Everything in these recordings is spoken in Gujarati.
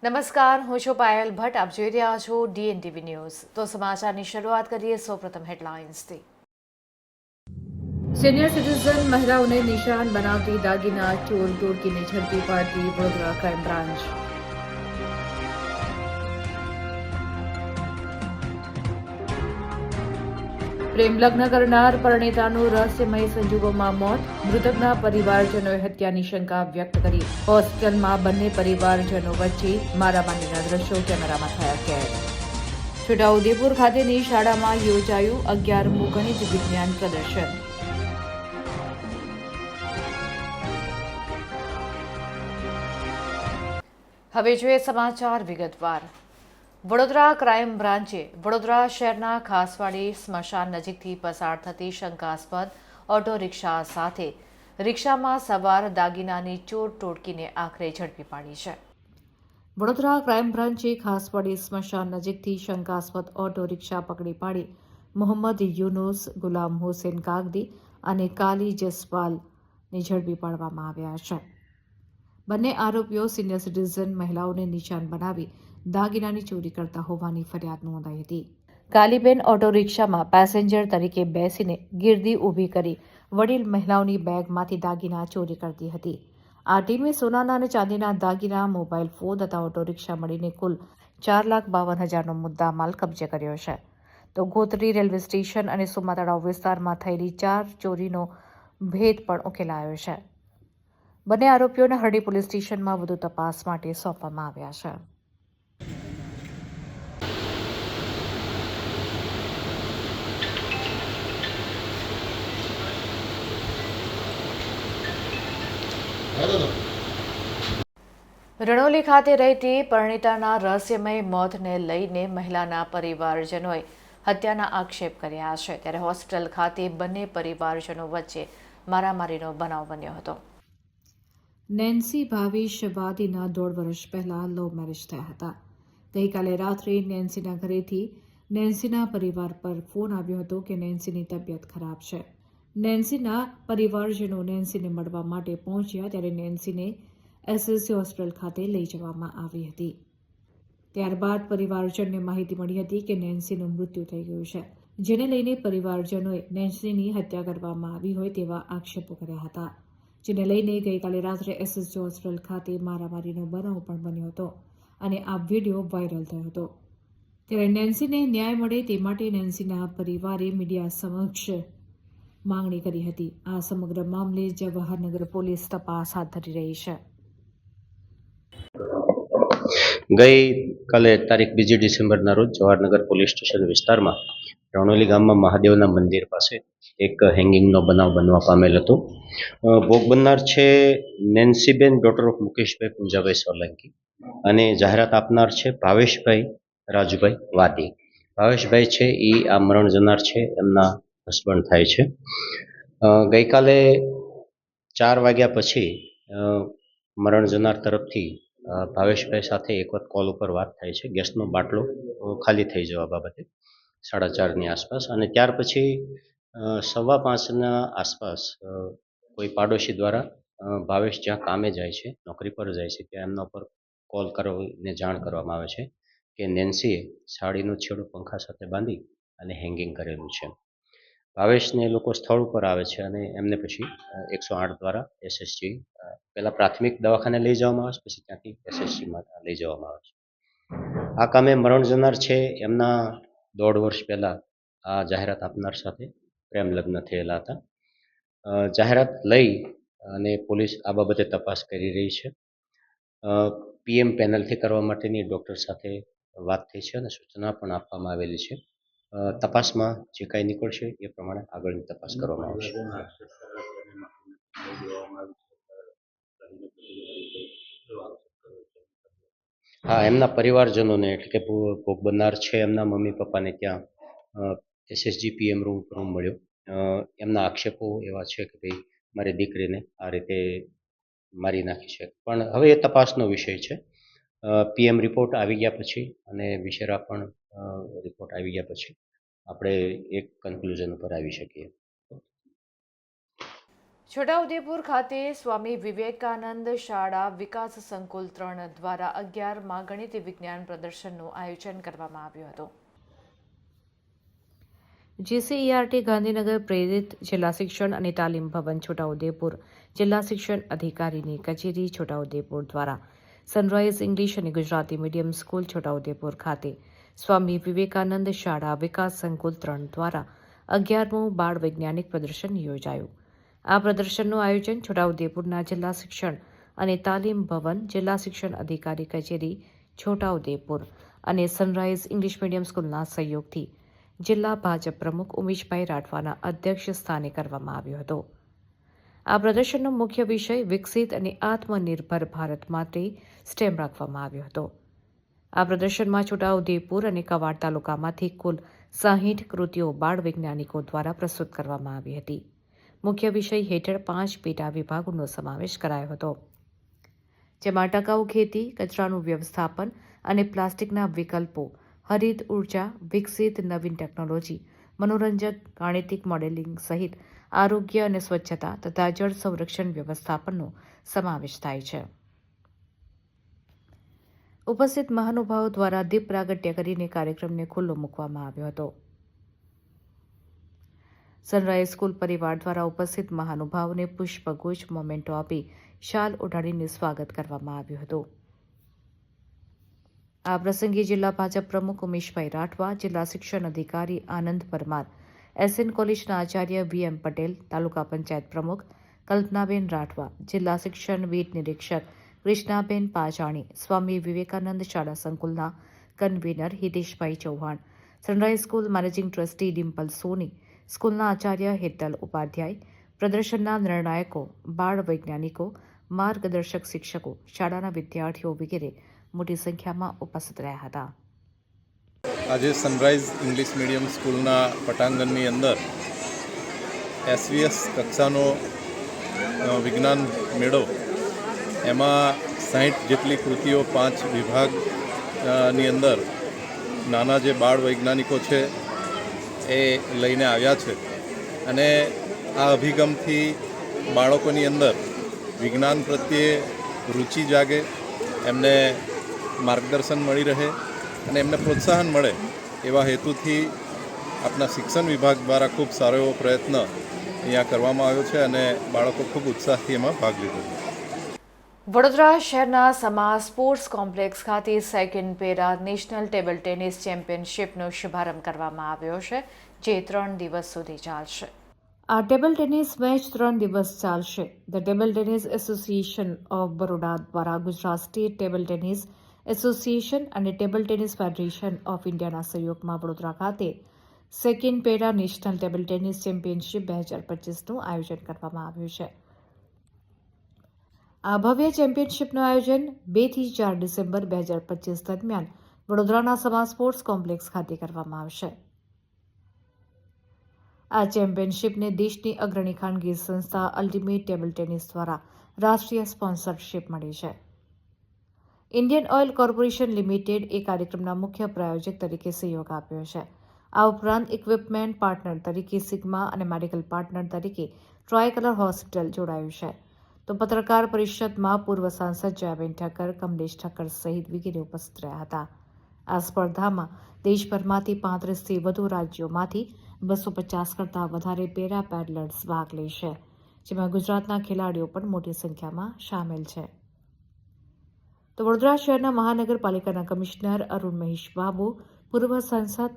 નમસ્કાર, હું છું પાયલ ભટ્ટ. આપ જોઈ રહ્યા છો DNTV ન્યૂઝ. તો સમાચારની શરૂઆત કરીએ સૌપ્રથમ હેડલાઇન્સથી. સિનિયર સિટીઝન મહિલાઓને નિશાન બનાવતી દાગીના ચોર ટોળકીને ઝડપી પાડતી વડોદરા ક્રાઇમ બ્રાન્ચ. પ્રેમ લગ્ન કરનાર પરિણીતાનું રહસ્યમય સંજોગોમાં મોત. મૃતકના પરિવારજનોએ હત્યાની શંકા વ્યક્ત કરી. હોસ્પિટલમાં બંને પરિવારજનો વચ્ચે મારામારીના દ્રશ્યો કેમેરામાં થયા કેદ. છોટાઉદેપુર ખાતેની શાળામાં યોજાયું 11મું ગણિત વિજ્ઞાન પ્રદર્શન. હવે જોઈએ સમાચાર વિગતવાર. વડોદરા ક્રાઇમ બ્રાન્ચે વડોદરા શહેરના ખાસવાડી સ્મશાન નજીકથી પસાર થતી શંકાસ્પદ ઓટો રિક્ષા સાથે રિક્ષામાં સવાર દાગીનાની ચોર ટોળકીને આખરે ઝડપી પાડી છે. વડોદરા ક્રાઇમ બ્રાન્ચે ખાસવાડી સ્મશાન નજીકથી શંકાસ્પદ ઓટો રિક્ષા પકડી પાડી મોહમ્મદ યુનુસ, ગુલામ હુસેન કાગદી અને કાલી જસપાલને ઝડપી પાડવામાં આવ્યા છે. બંને આરોપીઓ સિનિયર સિટીઝન મહિલાઓને નિશાન બનાવી દાગીનાની ચોરી કરતા હોવાની ફરિયાદ નોંધાઈ હતી. કાલીબેન ઓટો રિક્ષામાં પેસેન્જર તરીકે બેસીને ગીર્દી ઊભી કરી વડીલ મહિલાઓની બેગમાંથી દાગીના ચોરી કરતી હતી. આ ટીમે સોનાના અને ચાંદીના દાગીના, મોબાઈલ ફોન તથા ઓટો રિક્ષા મળીને કુલ 4,52,000નો મુદ્દામાલ કબજે કર્યો છે. તો ગોત્રી રેલવે સ્ટેશન અને સુમા તળાવ વિસ્તારમાં થયેલી 4 ચોરીનો ભેદ પણ ઉકેલાયો છે. બંને આરોપીઓને હરડી પોલીસ સ્ટેશનમાં વધુ તપાસ માટે સોંપવામાં આવ્યા છે. રણોલી ખાતે રહેતી પરિણીતાના રહસ્યમય મોતને લઈને મહિલાના પરિવારજનોએ હત્યાના આક્ષેપ કર્યા છે. ત્યારે હોસ્પિટલ ખાતે બંને પરિવારજનો વચ્ચે મારામારીનો બનાવ બન્યો હતો. નેન્સી ભાવેશ વાદીના 1.5 વર્ષ પહેલા લવ મેરેજ થયા હતા. ગઈકાલે રાત્રે નેન્સીના ઘરેથી નેન્સીના પરિવાર પર ફોન આવ્યો હતો કે નેન્સીની તબિયત ખરાબ છે. નેન્સીના પરિવારજનો નેન્સીને મળવા માટે પહોંચ્યા ત્યારે નેન્સીને SSC હોસ્પિટલ ખાતે લઈ જવામાં આવી હતી. ત્યારબાદ પરિવારજનને માહિતી મળી હતી કે નેન્સીનું મૃત્યુ થઈ ગયું છે, જેને લઈને પરિવારજનોએ નેન્સીની હત્યા કરવામાં આવી હોય તેવા આક્ષેપો કર્યા હતા. જેને લઈને ગઈકાલે રાત્રે SSC હોસ્પિટલ ખાતે મારામારીનો બનાવ પણ બન્યો હતો અને આ વિડીયો વાયરલ થયો હતો. ત્યારે નેન્સીને ન્યાય મળે તે માટે નેન્સીના પરિવારે મીડિયા સમક્ષ માંગણી કરી હતી. આ સમગ્ર મામલે જવાહરનગર પોલીસ તપાસ હાથ ધરી રહી છે. ગઈકાલે તારીખ 2 ડિસેમ્બરના રોજ જવાહરનગર પોલીસ સ્ટેશન વિસ્તારમાં રણોલી ગામમાં મહાદેવના મંદિર પાસે એક હેંગિંગનો બનાવ બનવા પામેલ હતો. ભોગ બનનાર છે નેન્સીબેન, ડોટર ઓફ મુકેશભાઈ પૂંજાભાઈ સોલંકી, અને જાહેરાત આપનાર છે ભાવેશભાઈ રાજુભાઈ વાદી. ભાવેશભાઈ છે એ આ મરણ જનાર છે એમના હસબન્ડ થાય છે. ગઈકાલે 4 વાગ્યા પછી મરણ જનાર તરફથી ભાવેશભાઈ સાથે એક વખત કોલ ઉપર વાત થાય છે ગેસનો બાટલો ખાલી થઈ જવા બાબતે 4:30ની આસપાસ. અને ત્યાર પછી 5:15ના આસપાસ કોઈ પાડોશી દ્વારા ભાવેશ જ્યાં કામે જાય છે, નોકરી પર જાય છે, ત્યાં એમના ઉપર કોલ કરીને જાણ કરવામાં આવે છે કે નેન્સીએ સાડીનો છેડો પંખા સાથે બાંધી અને હેંગિંગ કરેલું છે. ભાવેશને લોકો સ્થળ ઉપર આવે છે અને એમને પછી 108 દ્વારા SSG પહેલાં પ્રાથમિક દવાખાને લઈ જવામાં આવે છે, પછી ત્યાંથી SSGમાં લઈ જવામાં આવે છે. આ કામે મરણ જનાર છે એમના 1.5 વર્ષ પહેલાં આ જાહેરાત આપનાર સાથે પ્રેમ લગ્ન થયેલા હતા. જાહેરાત લઈ અને પોલીસ આ બાબતે તપાસ કરી રહી છે. PM પેનલથી કરવા માટેની ડૉક્ટર સાથે વાત થઈ છે અને સૂચના પણ આપવામાં આવેલી છે. તપાસમાં જે કાંઈ નીકળશે એ પ્રમાણે આગળની તપાસ કરવામાં આવશે. હા, એમના પરિવારજનોને એટલે કે ભોગ બનનાર છે એમના મમ્મી પપ્પાને ત્યાં SSG PM રૂમ મળ્યો. એમના આક્ષેપો એવા છે કે ભાઈ મારી દીકરીને આ રીતે મારી નાખી છે, પણ હવે એ તપાસનો વિષય છે. PM રિપોર્ટ આવી ગયા પછી અને વિશેરા પણ રિપોર્ટ આવી ગયા પછી આપણે એક કન્ક્લુઝન ઉપર આવી શકીએ. છોટાઉદેપુર ખાતે સ્વામી વિવેકાનંદ શાળા વિકાસ સંકુલ 3 દ્વારા 11મા ગણિત વિજ્ઞાન પ્રદર્શનનું આયોજન કરવામાં આવ્યું હતું. જીસીઈઆરટી ગાંધીનગર પ્રેરિત જિલ્લા શિક્ષણ અને તાલીમ ભવન છોટાઉદેપુર, જિલ્લા શિક્ષણ અધિકારીની કચેરી છોટાઉદેપુર દ્વારા સનરાઇઝ ઇંગ્લિશ અને ગુજરાતી મીડિયમ સ્કૂલ છોટાઉદેપુર ખાતે સ્વામી વિવેકાનંદ શાળા વિકાસ સંકુલ 3 દ્વારા 11મું બાળ વૈજ્ઞાનિક પ્રદર્શન યોજાયું. આ પ્રદર્શનનું આયોજન છોટાઉદેપુરના જિલ્લા શિક્ષણ અને તાલીમ ભવન, જિલ્લા શિક્ષણ અધિકારી કચેરી છોટાઉદેપુર અને સનરાઇઝ ઇંગ્લિશ મીડિયમ સ્કૂલના સહયોગથી જિલ્લા ભાજપ પ્રમુખ ઉમેશભાઈ રાઠવાના અધ્યક્ષ સ્થાને કરવામાં આવ્યો હતો. આ પ્રદર્શનનો મુખ્ય વિષય વિકસિત અને આત્મનિર્ભર ભારત માટે સ્ટેમ રાખવામાં આવ્યો હતો. આ પ્રદર્શનમાં છોટાઉદેપુર અને કવાડ તાલુકામાંથી કુલ 60 કૃતિઓ બાળ વૈજ્ઞાનિકો દ્વારા પ્રસ્તુત કરવામાં આવી હતી. મુખ્ય વિષય હેઠળ 5 પેટા વિભાગોનો સમાવેશ કરાયો હતો, જેમાં ટકાઉ ખેતી, કચરાનું વ્યવસ્થાપન અને પ્લાસ્ટિકના વિકલ્પો, હરિત ઉર્જા, વિકસિત નવીન ટેકનોલોજી, મનોરંજક ગાણિતિક મોડેલિંગ સહિત આરોગ્ય અને સ્વચ્છતા તથા જળ સંરક્ષણ વ્યવસ્થાપનનો સમાવેશ થાય છે. ઉપસ્થિત મહાનુભાવો દ્વારા દીપ પ્રાગટ્ય કરીને કાર્યક્રમને ખુલ્લો મૂકવામાં આવ્યો હતો. સનરાઇઝ સ્કૂલ પરિવાર દ્વારા ઉપસ્થિત મહાનુભાવોને પુષ્પગુચ્છ, મોમેન્ટો આપી શાલ ઓઢાડીને સ્વાગત કરવામાં આવ્યું હતું. આ પ્રસંગે જિલ્લા ભાજપ પ્રમુખ ઉમેશભાઈ રાઠવા, જિલ્લા શિક્ષણ અધિકારી આનંદ પરમાર, એસએન કોલેજના આચાર્ય વીએમ પટેલ, તાલુકા પંચાયત પ્રમુખ કલ્પનાબેન રાઠવા, જિલ્લા શિક્ષણ વીટ નિરીક્ષક કૃષ્ણાબેન પાજાણી, સ્વામી વિવેકાનંદ શાળા સંકુલના convener Hiteshbhai Chauhan, sunrise school managing trustee Dimple Soni, સ્કૂલના આચાર્ય હેતલ ઉપાધ્યાય, પ્રદર્શનના નિર્ણાયકો, બાળ વૈજ્ઞાનિકો, માર્ગદર્શક શિક્ષકો, શાળાના વિદ્યાર્થીઓ વગેરે મોટી સંખ્યામાં ઉપસ્થિત રહ્યા હતા. આજે સનરાઇઝ ઇંગ્લિશ મીડિયમ સ્કૂલના પટાંગણની અંદર એસવીએસ કક્ષાનો વિજ્ઞાન મેળો, એમાં 60 જેટલી કૃતિઓ 5 વિભાગની અંદર નાના જે બાળ વૈજ્ઞાનિકો છે એ લઈને આવ્યા છે. અને આ અભિગમથી બાળકોની અંદર વિજ્ઞાન પ્રત્યે રુચિ જાગે, એમને માર્ગદર્શન મળી રહે અને એમને પ્રોત્સાહન મળે એવા હેતુથી આપણા શિક્ષણ વિભાગ દ્વારા ખૂબ સારો એવો પ્રયત્ન અહીંયા કરવામાં આવ્યો છે અને બાળકો ખૂબ ઉત્સાહથી એમાં ભાગ લીધો છે. વડોદરા શહેરના સમા સ્પોર્ટ્સ કોમ્પ્લેક્સ ખાતે second para national table tennis ચેમ્પિયનશિપનો શુભારંભ કરવામાં આવ્યો છે, જે 3 દિવસ સુધી ચાલશે. આ ટેબલ ટેનિસ મેચ 3 દિવસ ચાલશે. The table tennis association of Baroda દ્વારા Gujarat state table tennis association અને ટેબલ ટેનિસ ફેડરેશન ઓફ ઇન્ડિયાના સહયોગમાં વડોદરા ખાતે second para national table tennis championship 2025નું આયોજન કરવામાં આવ્યું છે. આ ભવ્ય ચેમ્પિયનશિપનું આયોજન 2 થી 4 ડિસેમ્બર 2025 દરમિયાન વડોદરાના સમા સ્પોર્ટ્સ કોમ્પ્લેક્સ ખાતે કરવામાં આવશે. આ ચેમ્પિયનશિપને દેશની અગ્રણી ખાનગી સંસ્થા અલ્ટિમેટ ટેબલ ટેનિસ દ્વારા રાષ્ટ્રીય સ્પોન્સરશિપ મળી છે. ઇન્ડિયન ઓઇલ કોર્પોરેશન લિમિટેડ એ કાર્યક્રમના મુખ્ય પ્રાયોજક તરીકે સહયોગ આપ્યો છે. આ ઉપરાંત ઇક્વિપમેન્ટ પાર્ટનર તરીકે સિગ્મા અને મેડિકલ પાર્ટનર તરીકે ટ્રાયકલર હોસ્પિટલ જોડાયું છે. તો પત્રકાર પરિષદમાં પૂર્વ સાંસદ જયાબેન ઠક્કર, કમલેશ ઠક્કર સહિત વગેરે ઉપસ્થિત રહ્યા હતા. આ સ્પર્ધામાં દેશભરમાંથી 35થી વધુ રાજ્યોમાંથી 250 કરતાં વધારે પેરા પેડલર્સ ભાગ લેશે, જેમાં ગુજરાતના ખેલાડીઓ પણ મોટી સંખ્યામાં સામેલ છે. તો વડોદરા શહેરના મહાનગરપાલિકાના કમિશનર અરુણ મહેશ બાબુ, પૂર્વ સાંસદ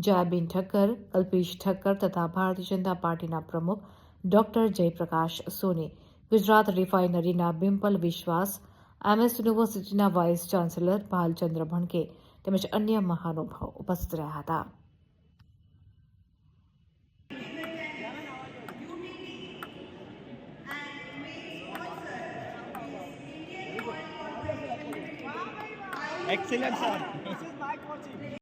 જયાબેન ઠક્કર, કલ્પેશ ઠક્કર તથા ભારતીય જનતા પાર્ટીના પ્રમુખ ડોક્ટર જયપ્રકાશ સોની, ગુજરાત રિફાઇનરીના બિમ્પલ વિશ્વાસ, MS યુનિવર્સિટીના વાઇસ ચાન્સેલર ભાલચંદ્ર ભણકે તેમજ અન્ય મહાનુભાવો ઉપસ્થિત રહ્યા હતા. Excellent, sir. This is my coaching.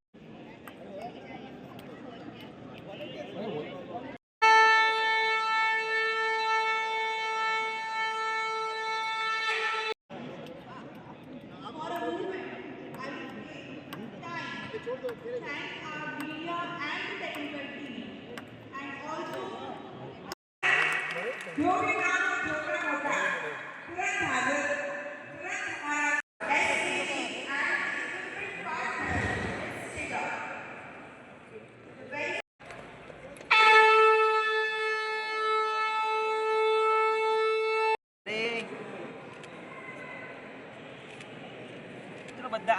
जो भी नाम छोटा मोटा तुरंत हाजिर तुरंत हमारा SCG and equipment partner Stiga. ચલો બધા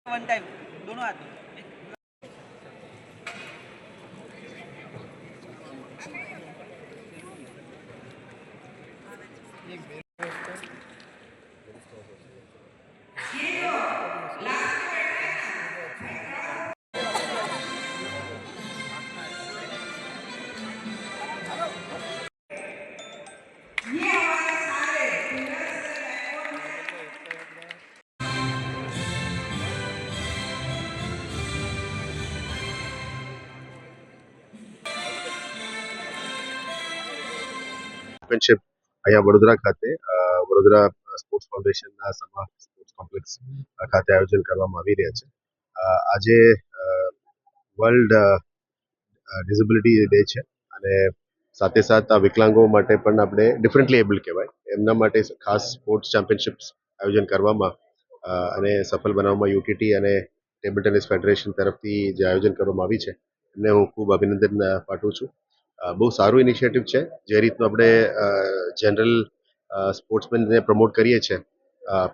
वन टाइम दोनों हाथ ये हमारे सारे पिलर्स ચેમ્પિયનશિપ અહીંયા વડોદરા ખાતે વડોદરા સ્પોર્ટ્સ ફાઉન્ડેશનના સમા સ્પોર્ટ્સ કોમ્પ્લેક્સ ખાતે આયોજન કરવામાં આવી રહ્યા છે. આજે વર્લ્ડ ડિસેબિલિટી ડે છે અને સાથે સાથ આ વિકલાંગો માટે પણ આપણે ડિફરન્ટલી એબલ કહેવાય એમના માટે ખાસ સ્પોર્ટ્સ ચેમ્પિયનશિપ્સ આયોજન કરવામાં અને સફળ બનાવવામાં યુટીટી અને ટેબલ ટેનિસ ફેડરેશન તરફથી જે આયોજન કરવામાં આવી છે એમને હું ખૂબ અભિનંદન પાઠવું છું. બહુ સારું ઇનિશિયેટિવ છે. જે રીતનું આપણે જનરલ સ્પોર્ટ્સમેનને પ્રમોટ કરીએ છીએ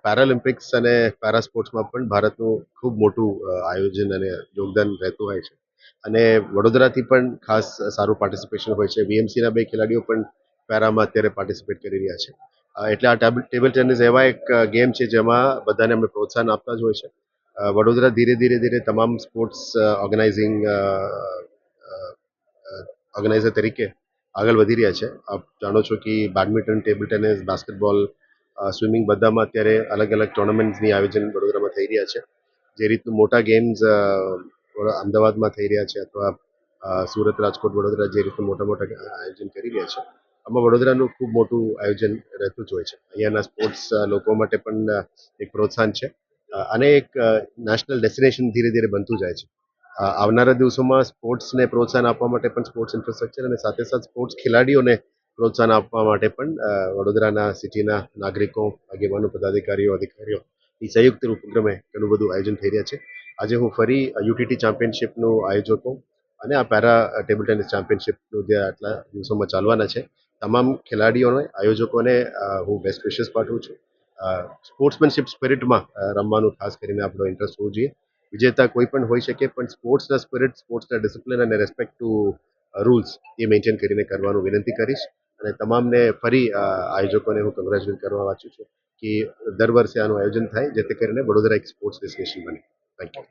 પેરાલિમ્પિક્સ અને પેરા સ્પોર્ટ્સમાં પણ ભારતનું ખૂબ મોટું આયોજન અને યોગદાન રહેતું હોય છે અને વડોદરાથી પણ ખાસ સારું પાર્ટિસિપેશન હોય છે. વીએમસીના 2 ખેલાડીઓ પણ પેરામાં અત્યારે પાર્ટિસિપેટ કરી રહ્યા છે. એટલે આ ટેબલ ટેનિસ એવા એક ગેમ છે જેમાં બધાને અમે પ્રોત્સાહન આપતા જ હોય છે. વડોદરા ધીરે તમામ સ્પોર્ટ્સ ઓર્ગેનાઇઝર તરીકે આગળ વધી રહ્યા છે. આપ જાણો છો કે badminton, table tennis, basketball, swimming બધામાં અત્યારે અલગ અલગ ટુર્નામેન્ટ્સની આયોજન વડોદરામાં થઈ રહ્યા છે. જે રીતનું મોટા ગેમ્સ અમદાવાદમાં થઈ રહ્યા છે અથવા સુરત, રાજકોટ, વડોદરા જે રીતનું મોટા આયોજન કરી રહ્યા છે આમાં વડોદરાનું ખૂબ મોટું આયોજન રહેતું જ હોય છે. અહીંયાના સ્પોર્ટ્સ લોકો માટે પણ એક પ્રોત્સાહન છે અને એક નેશનલ ડેસ્ટિનેશન ધીરે બનતું જાય છે. આવનારા દિવસોમાં સ્પોર્ટ્સને પ્રોત્સાહન આપવા માટે પણ સ્પોર્ટ્સ ઇન્ફ્રાસ્ટ્રક્ચર અને સાથે સ્પોર્ટ્સ ખેલાડીઓને પ્રોત્સાહન આપવા માટે પણ વડોદરાના સિટીના નાગરિકો, આગેવાનો, પદાધિકારીઓ, અધિકારીઓ એ સંયુક્ત ઉપક્રમે ઘણું બધું આયોજન થઈ રહ્યા છે. આજે હું ફરી યુટીટી ચેમ્પિયનશિપનું આયોજકો અને આ પેરા ટેબલ ટેનિસ ચેમ્પિયનશિપનું જે આટલા દિવસોમાં ચાલવાના છે તમામ ખેલાડીઓને, આયોજકોને હું બેસ્ટ વિશેસ પાઠવું છું. સ્પોર્ટ્સમેનશિપ સ્પિરિટમાં રમવાનું ખાસ કરીને આપણો ઇન્ટરેસ્ટ હોવો જોઈએ. વિજેતા કોઈ પણ હોઈ શકે પણ સ્પોર્ટ્સના સ્પિરિટ, સ્પોર્ટ્સના ડિસિપ્લિન અને રેસ્પેક્ટ ટુ રૂલ્સ એ મેન્ટેન કરીને કરવાનું વિનંતી કરીશ અને તમામને ફરી આયોજકોને હું કોંગ્રેચ્યુલેટ કરવા વાંચું છું કે દર વર્ષે આનું આયોજન થાય જેથી કરીને વડોદરા એક સ્પોર્ટ્સ ડેસ્ટિનેશન બને. Thank you.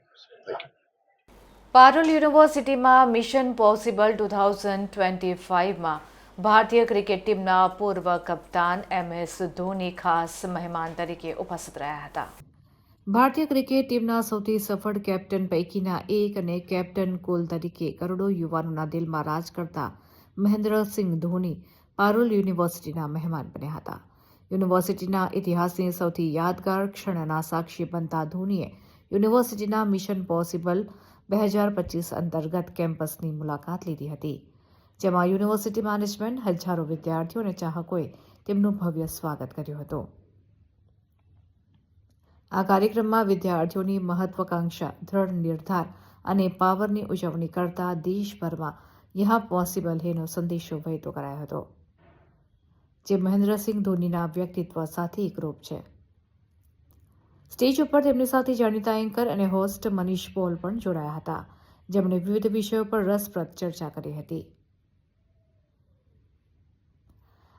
પારુલ યુનિવર્સિટીમાં મિશન પોસિબલ 2025માં ભારતીય ક્રિકેટ ટીમના પૂર્વ કપ્તાન MS ધોની ખાસ મહેમાન તરીકે ઉપસ્થિત રહ્યા હતા. ભારતીય ક્રિકેટ ટીમના સૌથી સફળ કેપ્ટન પૈકીના એક અને કેપ્ટન કુલ તરીકે કરોડો યુવાનોના દિલમાં રાજ કરતા મહેન્દ્રસિંહ ધોની પારુલ યુનિવર્સિટીના મહેમાન બન્યા હતા. યુનિવર્સિટીના ઇતિહાસની સૌથી યાદગાર ક્ષણના સાક્ષી બનતા ધોનીએ યુનિવર્સિટીના મિશન પોસિબલ 2025 અંતર્ગત કેમ્પસની મુલાકાત લીધી હતી, જેમાં યુનિવર્સિટી મેનેજમેન્ટ, હજારો વિદ્યાર્થીઓ અને ચાહકોએ તેમનું ભવ્ય સ્વાગત કર્યું હતું. આ કાર્યક્રમમાં વિદ્યાર્થીઓની મહત્વાકાંક્ષા, દ્રઢ નિર્ધાર અને પાવરની ઉજવણી કરતા દેશભરમાં યહાં પોસિબલ હેનો સંદેશો વહેતો કરાયો હતો, જે મહેન્દ્રસિંહ ધોનીના વ્યક્તિત્વ સાથે એકરૂપ છે. સ્ટેજ ઉપર તેમની સાથે જાણીતા એન્કર અને હોસ્ટ મનીષ પોલ પણ જોડાયા હતા, જેમણે વિવિધ વિષયો પર રસપ્રદ ચર્ચા કરી હતી.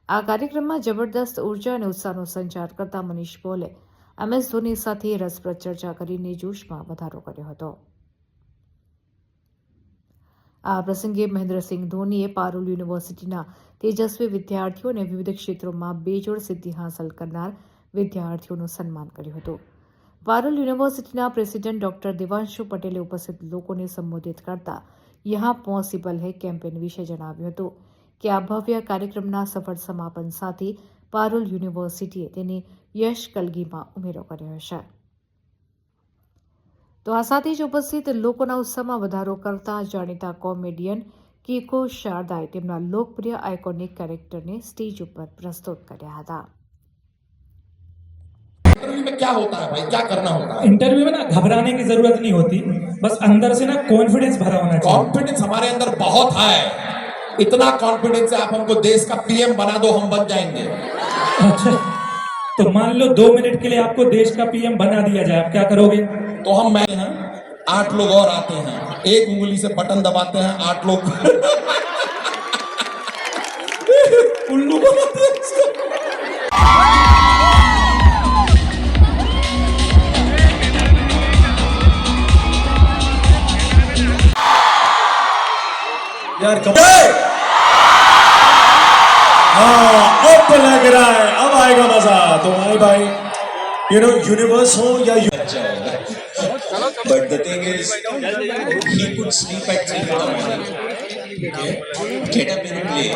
આ કાર્યક્રમમાં જબરદસ્ત ઉર્જા અને ઉત્સાહનો સંચાર કરતા મનીષ પોલે MS ધોની સાથે રસપ્રદ ચર્ચા કરીને જોશમાં વધારો કર્યો હતો. આ પ્રસંગે મહેન્દ્રસિંહ ધોનીએ પારુલ યુનિવર્સિટીના તેજસ્વી વિદ્યાર્થીઓ અને વિવિધ ક્ષેત્રોમાં બેજોડ સિદ્ધિ હાંસલ કરનાર વિદ્યાર્થીઓનું સન્માન કર્યું હતું. પારુલ યુનિવર્સિટીના પ્રેસિડેન્ટ ડોક્ટર દેવાંશુ પટેલે ઉપસ્થિત લોકોને સંબોધિત કરતા યહાં પોસિબલ હૈ કેમ્પેન વિશે જણાવ્યું હતું કે આ ભવ્ય કાર્યક્રમના સફળ સમાપન સાથે પારુલ યુનિવર્સિટીએ તેની યશ કલગીમાં ઉમેરો કર્યો છે. તો આ સાથે જ ઉપસ્થિત લોકોના ઉત્સાહમાં વધારો કરતા જાણીતા કોમેડિયન કિકો શારદાએ તેમના લોકપ્રિય આઇકોનિક કેરેક્ટરને સ્ટેજ ઉપર પ્રસ્તુત કર્યા હતા. इंटरव्यू में क्या होता है भाई, क्या करना होता है? इंटरव्यू में ना घबराने की जरूरत नहीं होती, बस अंदर से ना कॉन्फिडेंस भरा होना चाहिए. कॉन्फिडेंस हमारे अंदर बहुत है. इतना कॉन्फिडेंस है, आप हमको देश का पीएम बना दो, हम बन जाएंगे. अच्छा, तो मान लो 2 मिनट के लिए आपको देश का पीएम बना दिया जाए, आप क्या करोगे? तो हम मैं हैं, 8 लोग और आते हैं, एक उंगली से बटन दबाते हैं, 8 लोग उल्लू बनाते हैं इसको. यार हाँ, अब तो लग रहा है, अब आएगा मजा. तो भाई you know universe हो या But the thing is, he could sleep at 3 in the morning, okay? Get up and play,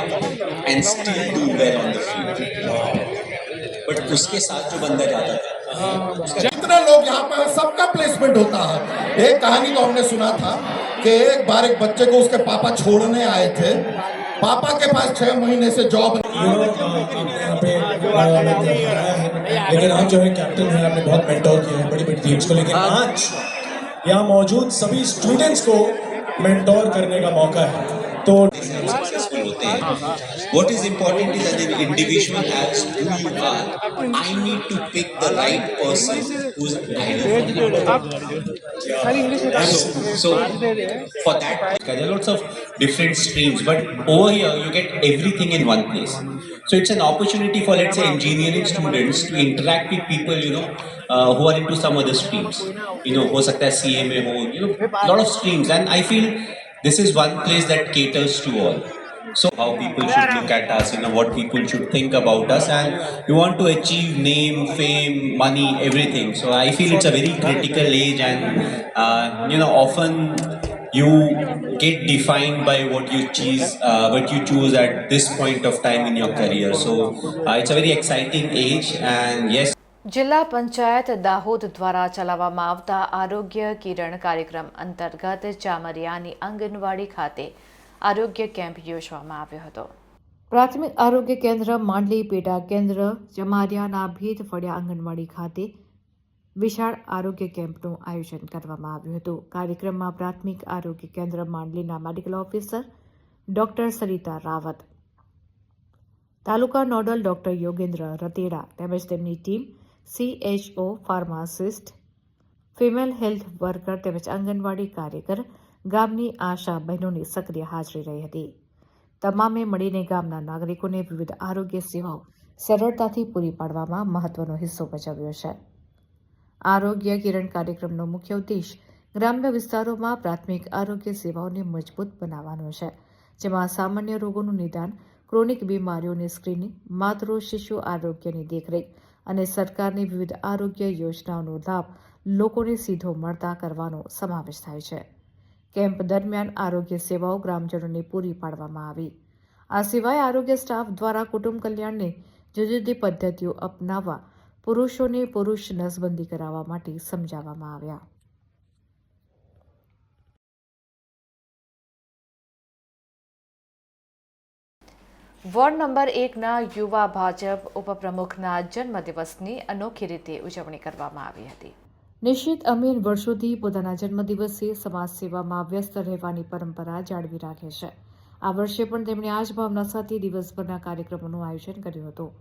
and still do well on the field. But उसके साथ जो बंदा जाता था, जितने लोग यहाँ पे हैं, सबका प्लेसमेंट होता है. एक कहानी तो हमने सुना था कि एक बार एक बच्चे को उसके पापा छोड़ने आए थे. पापा के पास 6 महीने से जॉब यहाँ पे लेकिन आप जो है कैप्टन है, आपने बहुत मेंटोर किया है बड़ी बड़ी टीम्स को, लेकिन आज यहाँ मौजूद सभी स्टूडेंट्स को मेंटोर करने का मौका है. तो successful होते हैं. What is important is that an individual as who you are, I need to pick the right person who's ideal for me. So for that, there are lots of different streams, but over here you get everything in one place. So it's an opportunity for, let's say, engineering students to interact with people, who are into some other streams. हो सकता है CA में हो, lot of streams, and I feel this is one place that caters to all. So how people should look at us, what people should think about us, and we want to achieve name, fame, money, everything. So I feel it's a very critical age, and often you get defined by what you choose at this point of time in your career. So it's a very exciting age, and yes. જિલ્લા પંચાયત દાહોદ દ્વારા ચલાવવામાં આવતા આરોગ્ય કિરણ કાર્યક્રમ અંતર્ગત ચામરિયાની આંગણવાડી ખાતે આરોગ્ય કેમ્પ યોજવામાં આવ્યો હતો. પ્રાથમિક આરોગ્ય કેન્દ્ર માંડલી પેટા કેન્દ્ર ચમારિયાના ભીત ફળિયા આંગણવાડી ખાતે વિશાળ આરોગ્ય કેમ્પનું આયોજન કરવામાં આવ્યું હતું. કાર્યક્રમમાં પ્રાથમિક આરોગ્ય કેન્દ્ર માંડલીના medical officer doctor Sarita Rawat, તાલુકા નોડલ ડોક્ટર યોગેન્દ્ર રતેડા તેમજ તેમની team, CHO, pharmacist, female health worker તેમજ આંગણવાડી કાર્યકર, ગામની આશા બહેનોની સક્રિય હાજરી રહી હતી. તમામે મળીને ગામના નાગરિકોને વિવિધ આરોગ્ય સેવાઓ સરળતાથી પૂરી પાડવામાં મહત્વનો હિસ્સો ભજવ્યો છે. આરોગ્ય કિરણ કાર્યક્રમનો મુખ્ય ઉદ્દેશ ગ્રામ્ય વિસ્તારોમાં પ્રાથમિક આરોગ્ય સેવાઓને મજબૂત બનાવવાનો છે, જેમાં સામાન્ય રોગોનું નિદાન, ક્રોનિક બીમારીઓની સ્ક્રીનિંગ, માતૃ શિશુ આરોગ્યની દેખરેખ અને સરકારની વિવિધ આરોગ્ય યોજનાઓનો લાભ લોકોને સીધો મળતા કરવાનો સમાવેશ થાય છે. કેમ્પ દરમિયાન આરોગ્ય સેવાઓ ગ્રામજનોને પૂરી પાડવામાં આવી. આ સિવાય આરોગ્ય સ્ટાફ દ્વારા કુટુંબ કલ્યાણને જુદી જુદી પદ્ધતિઓ અપનાવવા પુરુષોને પુરુષ નસબંધી કરાવવા માટે સમજાવવામાં આવ્યા. વોર્ડ નંબર 1ના યુવા ભાજપ ઉપપ્રમુખના જન્મદિવસની અનોખી રીતે ઉજવણી કરવામાં આવી હતી. નિશિત અમીન વર્ષોથી પોતાના જન્મદિવસે સમાજ સેવામાં વ્યસ્ત રહેવાની પરંપરા જાળવી રાખે છે. આ વર્ષે પણ તેમણે આ જ ભાવના સાથે દિવસભરના કાર્યક્રમોનું આયોજન કર્યું હતું.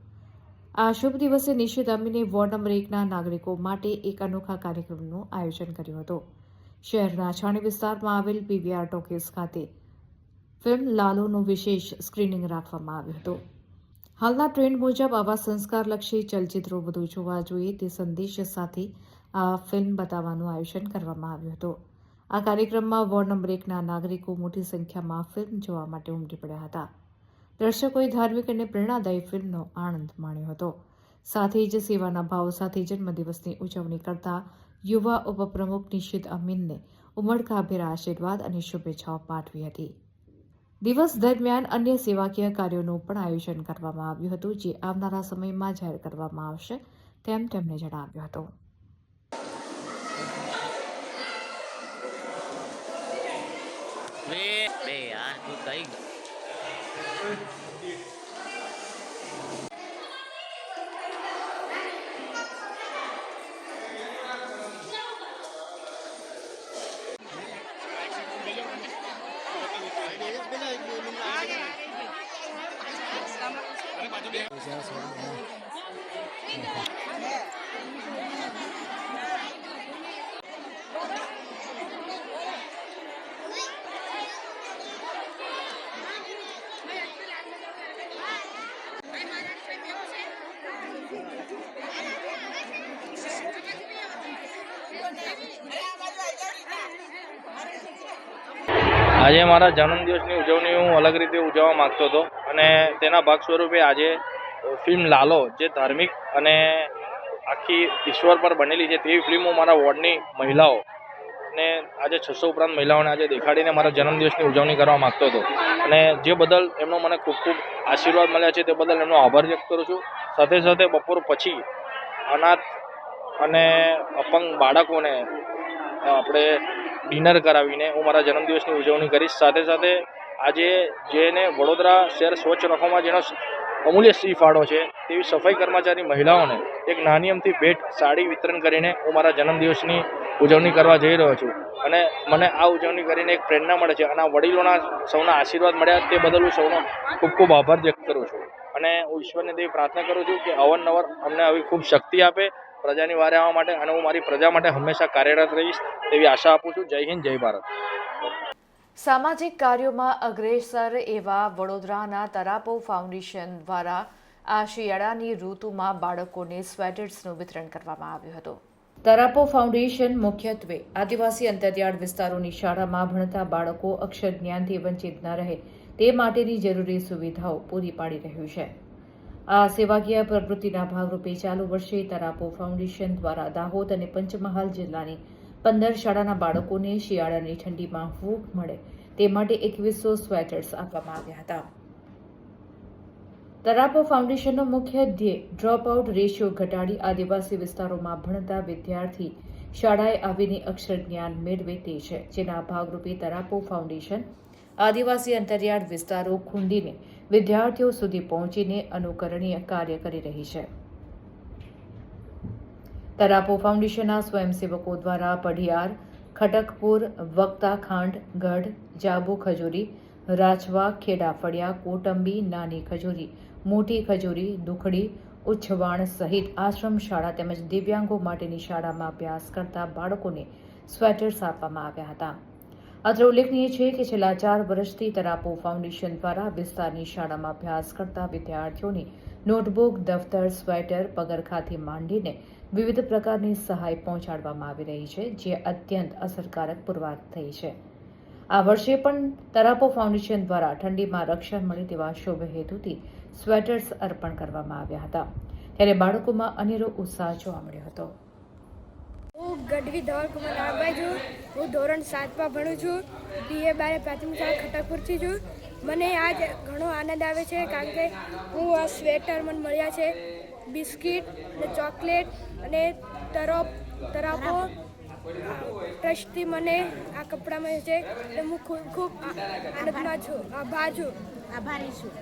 આ શુભ દિવસે નિશિત અમીને વોર્ડ નંબર 1ના નાગરિકો માટે એક અનોખા કાર્યક્રમનું આયોજન કર્યું હતું. શહેરના છાણી વિસ્તારમાં આવેલ PVR ટોકીઝ ખાતે ફિલ્મ લાલોનું વિશેષ સ્ક્રીનિંગ રાખવામાં આવ્યું હતું. હાલના ટ્રેન્ડ મુજબ આવા સંસ્કારલક્ષી ચલચિત્રો વધુ જોવા જોઈએ તે સંદેશ સાથે આ ફિલ્મ બતાવવાનું આયોજન કરવામાં આવ્યું હતું. આ કાર્યક્રમમાં વોર્ડ નંબર 1ના નાગરિકો મોટી સંખ્યામાં ફિલ્મ જોવા માટે ઉમટી પડ્યા હતા. દર્શકોએ ધાર્મિક અને પ્રેરણાદાયી ફિલ્મનો આનંદ માણ્યો હતો. સાથે જ સેવાના ભાવ સાથે જન્મદિવસની ઉજવણી કરતા યુવા ઉપપ્રમુખ નિશિત અમીનને ઉમળકાભેર આશીર્વાદ અને શુભેચ્છાઓ પાઠવી હતી. દિવસ દરમિયાન અન્ય સેવાકીય કાર્યોનું પણ આયોજન કરવામાં આવ્યું હતું, જે આવનારા સમયમાં જાહેર કરવામાં આવશે તેમ તેમણે જણાવ્યું હતું. આજે મારા જન્મદિવસની ઉજવણી હું અલગ રીતે ઉજવવા માગતો હતો અને તેના ભાગ સ્વરૂપે આજે ફિલ્મ લાલો, જે ધાર્મિક અને આખી ઈશ્વર પર બનેલી છે તેવી ફિલ્મ હું મારા વોર્ડની મહિલાઓ ને આજે 600 ઉપરાંત મહિલાઓને આજે દેખાડીને મારા જન્મદિવસની ઉજવણી કરવા માગતો હતો અને જે બદલ એમનો મને ખૂબ ખૂબ આશીર્વાદ મળ્યા છે તે બદલ એમનો આભાર વ્યક્ત કરું છું. સાથે સાથે બપોર પછી અનાથ અને અપંગ બાળકોને આપણે ડિનર કરાવીને હું મારા જન્મદિવસની ઉજવણી કરીશ. સાથે સાથે આજે જેને વડોદરા શહેર સ્વચ્છ રાખવામાં જેનો અમૂલ્ય શ્રી ફાળો છે તેવી સફાઈ કર્મચારી મહિલાઓને એક નાની અમથી ભેટ સાડી વિતરણ કરીને હું મારા જન્મદિવસની ઉજવણી કરવા જઈ રહ્યો છું અને મને આ ઉજવણી કરીને એક પ્રેરણા મળે છે અને આ વડીલોના સૌના આશીર્વાદ મળ્યા તે બદલ હું સૌનો ખૂબ ખૂબ આભાર વ્યક્ત કરું છું અને હું ઈશ્વરને તેવી પ્રાર્થના કરું છું કે અવારનવાર અમને આવી ખૂબ શક્તિ આપે પ્રજાની વારે આવવા માટે અને હું મારી પ્રજા માટે હંમેશા કાર્યરત રહીશ તેવી આશા આપું છું. જય હિન્દ, જય ભારત. સામાજિક કાર્યોમાં અગ્રેસર એવા વડોદરાના તરાપો ફાઉન્ડેશન દ્વારા આ શિયાળાની ઋતુમાં બાળકોને સ્વેટર્સનું વિતરણ કરવામાં આવ્યું હતું. તરાપો ફાઉન્ડેશન મુખ્યત્વે આદિવાસી અંતરિયાળ વિસ્તારોની શાળામાં ભણતા બાળકો અક્ષર જ્ઞાનથી વંચિત ન રહે તે માટેની જરૂરી સુવિધાઓ પૂરી પાડી રહ્યું છે. આ સેવાકીય પ્રવૃત્તિના ભાગરૂપે ચાલુ વર્ષે તરાપો ફાઉન્ડેશન દ્વારા દાહોદ અને પંચમહાલ જિલ્લાની 15 શાળાના બાળકોને શિયાળાની ઠંડીમાં હૂંફ મળે તે માટે 2100 સ્વેટર્સ આપવામાં આવ્યા હતા. તરાપો ફાઉન્ડેશનનો મુખ્ય ધ્યેય ડ્રોપ આઉટ રેશિયો ઘટાડી આદિવાસી વિસ્તારોમાં ભણતા વિદ્યાર્થી શાળાએ આવીને અક્ષર જ્ઞાન મેળવે તે છે, જેના ભાગરૂપે તરાપો ફાઉન્ડેશન આદિવાસી અંતરિયાળ વિસ્તારો ખૂંદીને વિદ્યાર્થીઓ સુધી પહોંચીને અનુકરણીય કાર્ય કરી રહી છે. તરાપો ફાઉન્ડેશનના સ્વયંસેવકો દ્વારા પઢિયાર, ખટકપુર, વક્તાખાંડ, ગઢ, જાબુ ખજૂરી, રાજવા, ખેડા ફળિયા, કોટંબી, નાની ખજૂરી, મોટી ખજૂરી, દુખડી, ઉચ્છવાણ સહિત આશ્રમ શાળા તેમજ દિવ્યાંગો માટેની શાળામાં અભ્યાસ કરતા બાળકોને સ્વેટર્સ આપવામાં આવ્યા હતા. અત્રે ઉલ્લેખનીય છે કે છેલ્લા 4 વર્ષથી તરાપો ફાઉન્ડેશન દ્વારા વિસ્તારની શાળામાં અભ્યાસ કરતા વિદ્યાર્થીઓને નોટબુક, દફતર, સ્વેટર, પગરખાંથી માંડીને વિવિધ પ્રકારની સહાય પહોંચાડવામાં આવી રહી છે, જે અત્યંત અસરકારક પુરવાર થઈ છે. આ વર્ષે પણ તરાપો ફાઉન્ડેશન દ્વારા ઠંડીમાં રક્ષણ મળે તેવા શુભ હેતુથી સ્વેટર્સ અર્પણ કરવામાં આવ્યા હતા, ત્યારે બાળકોમાં અનેરો ઉત્સાહ જોવા મળ્યો હતો. હું ગઢવી ધવલકુમાર નાગભાઈ છું. હું ધોરણ 7માં ભણું છું. BA બારે પ્રાથમિક શાળા ખટકપુરથી છું. મને આજ ઘણો આનંદ આવે છે કારણ કે હું આ સ્વેટર મને મળ્યા છે, બિસ્કિટ અને ચોકલેટ અને તરાપો ટ્રસ્ટથી મને આ કપડાં મળે છે એટલે હું ખૂબ આનંદમાં છું, આભારી છું.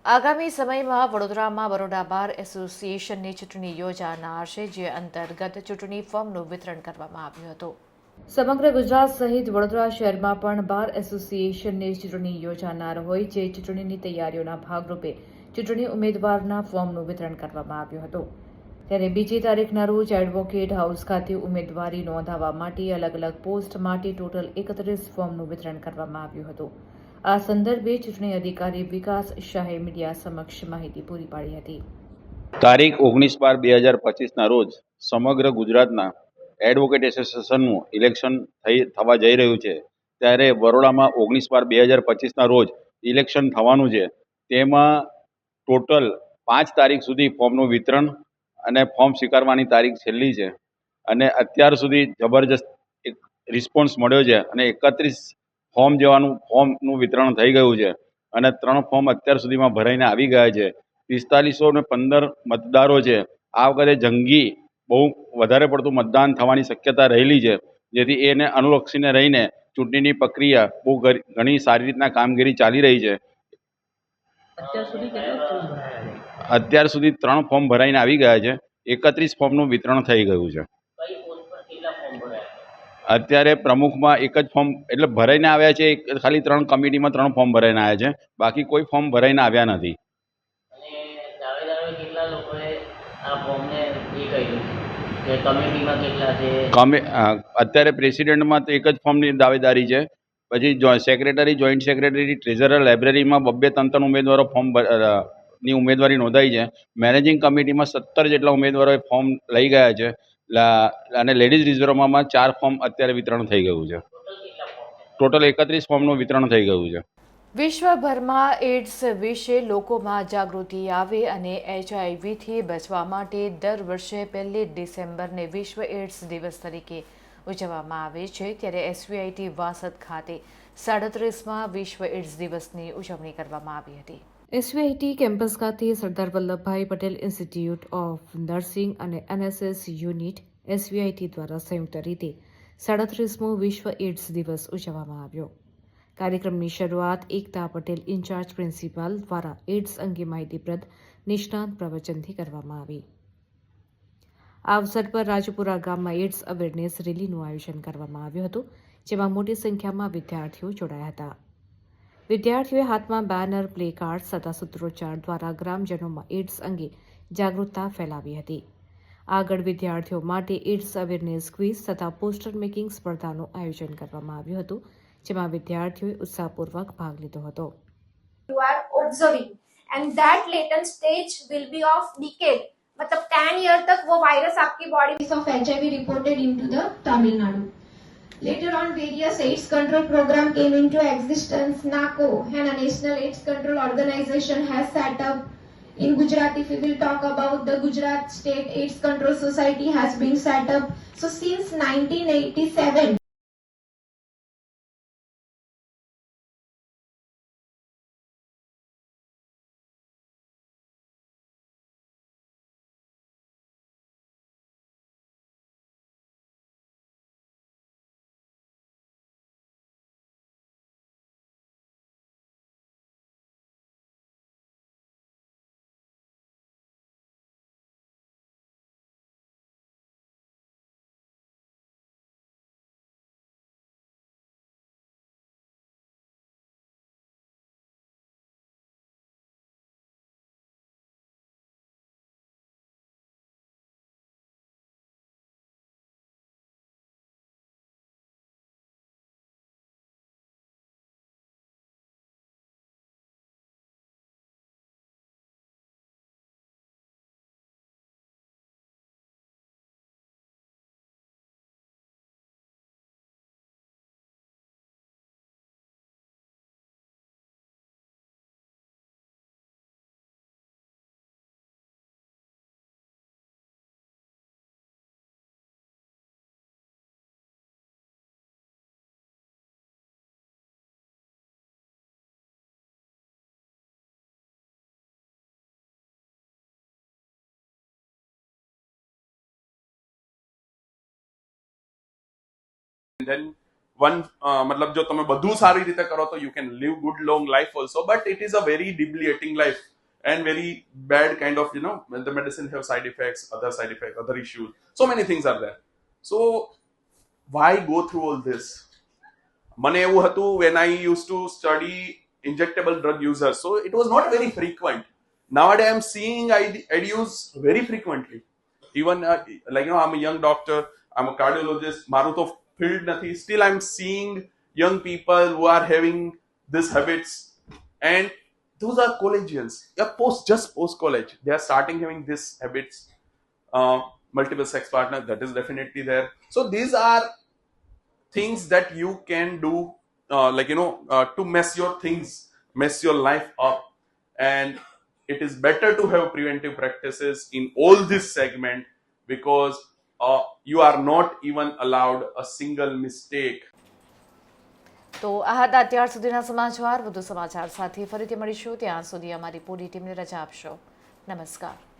આગામી સમયમાં વડોદરામાં બરોડા બાર એસોસિએશનની ચૂંટણી યોજાનાર છે, જે અંતર્ગત ચૂંટણી ફોર્મનું વિતરણ કરવામાં આવ્યું હતું. સમગ્ર ગુજરાત સહિત વડોદરા શહેરમાં પણ બાર એસોસિએશનની ચૂંટણી યોજાનાર હોય, જે ચૂંટણીની તૈયારીઓના ભાગરૂપે ચૂંટણી ઉમેદવારના ફોર્મનું વિતરણ કરવામાં આવ્યું હતું. ત્યારે 2 તારીખના રોજ એડવોકેટ હાઉસ ખાતે ઉમેદવારી નોંધાવવા માટે અલગ અલગ પોસ્ટ માટે ટોટલ 31 ફોર્મનું વિતરણ કરવામાં આવ્યું હતું. આ સંદર્ભે ચૂંટણી અધિકારી વિકાસ શાહે મીડિયા સમક્ષ માહિતી પૂરી પાડી હતી. તારીખ 19/12/2025ના રોજ સમગ્ર ગુજરાતના એડવોકેટ એસોસિએશનનું ઇલેક્શન થવા જઈ રહ્યું છે, ત્યારે બરોડામાં 19/12/2025ના રોજ ઇલેક્શન થવાનું છે. તેમાં ટોટલ 5 તારીખ સુધી ફોર્મનું વિતરણ અને ફોર્મ સ્વીકારવાની તારીખ છેલ્લી છે અને અત્યાર સુધી જબરજસ્ત એક રિસ્પોન્સ મળ્યો છે અને 31 ફોર્મનું વિતરણ થઈ ગયું છે અને 3 ફોર્મ અત્યાર સુધીમાં ભરાઈને આવી ગયા છે. 4515 મતદારો છે. આ વખતે જંગી બહુ વધારે પડતું મતદાન થવાની શક્યતા રહેલી છે, જેથી એને અનુલક્ષીને રહીને ચૂંટણીની પ્રક્રિયા બહુ ઘણી સારી રીતના કામગીરી ચાલી રહી છે. અત્યાર સુધી 3 ફોર્મ ભરાઈને આવી ગયા છે. 31 ફોર્મનું વિતરણ થઈ ગયું છે. અત્યારે પ્રમુખમાં એક જ ફોર્મ એટલે ભરાઈને આવ્યા છે. ખાલી 3 કમિટીમાં 3 ફોર્મ ભરાઈને આવ્યા છે, બાકી કોઈ ફોર્મ ભરાઈને આવ્યા નથી. અત્યારે પ્રેસિડેન્ટમાં તો એક જ ફોર્મની દાવેદારી છે. પછી સેક્રેટરી, જોઈન્ટ સેક્રેટરી, ટ્રેઝરર, લાઇબ્રેરીમાં 2-3 ઉમેદવારો ની ઉમેદવારી નોંધાઈ છે. મેનેજિંગ કમિટીમાં 17 જેટલા ઉમેદવારોએ ફોર્મ લઈ ગયા છે અને લેડીઝ રિઝર્વમાં 4 ફોર્મ અત્યારે વિતરણ થઈ ગયું છે. ટોટલ 31 ફોર્મનું વિતરણ થઈ ગયું છે. વિશ્વભરમાં એડ્સ વિશે લોકોમાં જાગૃતિ આવે અને HIV બચવા માટે દર વર્ષે 1 ડિસેમ્બરને વિશ્વ એડ્સ દિવસ તરીકે ઉજવવામાં આવે છે. ત્યારે SVIT વાસદ ખાતે 37મા વિશ્વ એડ્સ દિવસની ઉજવણી કરવામાં આવી હતી. SVIT કેમ્પસ ખાતે Sardar Vallabhbhai Patel institute of nursing અને NSS યુનિટ SVIT દ્વારા સંયુક્ત રીતે 37મો વિશ્વ એડ્સ દિવસ ઉજવવામાં આવ્યો. કાર્યક્રમની શરૂઆત એકતા પટેલ ઇન્ચાર્જ પ્રિન્સિપાલ દ્વારા એડ્સ અંગે માહિતીપ્રદ નિષ્ણાંત પ્રવચનથી કરવામાં આવી. આ અવસર પર રાજપુરા ગામમાં એડ્સ અવેરનેસ રેલીનું આયોજન કરવામાં આવ્યું હતું, જેમાં મોટી સંખ્યામાં વિદ્યાર્થીઓ જોડાયા હતા. વિદ્યાર્થીઓએ હાથમાં બેનર, પ્લે કાર્ડ્સ તથા સૂત્રોચ્ચાર દ્વારા ગ્રામજનોમાં એડ્સ અંગે જાગૃતતા ફેલાવી હતી. આગળ વિદ્યાર્થીઓ માટે એડ્સ અવેરનેસ ક્વિઝ તથા પોસ્ટર મેકિંગ સ્પર્ધાનું આયોજન કરવામાં આવ્યું હતું, જેમાં વિદ્યાર્થીઓએ ઉત્સાહપૂર્વક ભાગ લીધો હતો. You are observing and that latent stage will be of decade. मतलब 10 year तक वो वायरस आपकी body of HIV reported into the Tamil Nadu. Later on, various AIDS control program came into existence. NACO and a National AIDS Control Organization has set up. In Gujarat, if we will talk about the Gujarat State AIDS Control Society has been set up. So since 1987. then one मतलब जो તમે બધું સારી રીતે કરો તો you can live good long life also, but it is a very debilitating life and very bad kind of, you know, when the medicine have side effects, other issues, so many things are there. So why go through all this? મને એવું હતું when I used to study injectable drug users, so it was not very frequent. Nowadays I'm seeing I use very frequently, even like, you know, I'm a young doctor, I'm a cardiologist, મારું તો field nathi, still I'm seeing young people who are having these habits, and those are collegians, just post college, they are starting having these habits. Multiple sex partner, that is definitely there. So these are things that you can do, like, you know, to mess your life up. And it is better to have preventive practices in all this segment because you are not even allowed a single mistake. તો આ હતા અત્યાર સુધીના સમાચાર. વધુ સમાચાર સાથે ફરીથી મળીશું. ત્યાં સુધી અમારી પૂરી ટીમને રજા આપશો. નમસ્કાર.